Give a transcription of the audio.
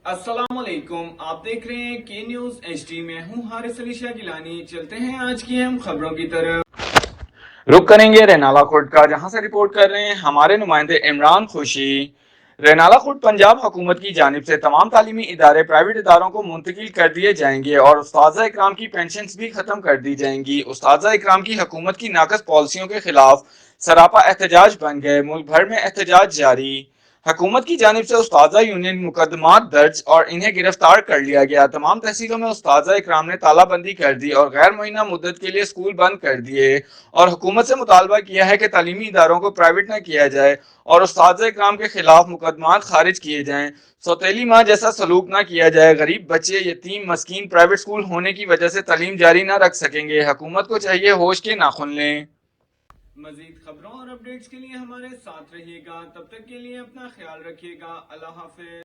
अस्सलामुअलैकुम, आप देख रहे हैं के न्यूज HD। मैं हूं हारिस अली शाह गिलानी। चलते हैं आज की अहम खबरों की तरफ। रुक करेंगे रैनाला खुर्द का, जहां से रिपोर्ट कर रहे हैं हमारे नुमाइंदे इमरान खुशी। रैनाला खुर्द पंजाब हुकूमत की जानिब से तमाम तालीमी इदारे प्राइवेट इदारों को मुंतकिल कर दिए जाएंगे और उस्ताज़ा इकराम की पेंशन्स भी खत्म कर दी जाएंगी। उस्ताज़ा इकराम की हुकूमत की नाकस पॉलिसियों के खिलाफ सरापा एहतजाज बन गए। मुल्क भर में एहतजाज जारी। हुकूमत की जानिब से उस्ताज़ा यूनियन मुकदमात दर्ज और इन्हें गिरफ्तार कर लिया गया। तमाम तहसीलों में उस्ताज़ा इकराम ने तालाबंदी कर दी और गैर मुअय्यना मुद्दत के लिए स्कूल बंद कर दिए और हुकूमत से मुतालबा किया है कि तालीमी इदारों को प्राइवेट न किया जाए और उस्ताज़ा इकराम के खिलाफ मुकदमात खारिज किए जाएं। सौतेली माँ जैसा सलूक न किया जाए। गरीब बच्चे, यतीम, मस्कीन प्राइवेट स्कूल होने की वजह से तालीम जारी न रख सकेंगे। हुकूमत को चाहिए होश के नाखून लें। मजीद खबरों और अपडेट्स के लिए हमारे साथ रहिएगा। तब तक के लिए अपना ख्याल रखिएगा। अल्लाह हाफिज।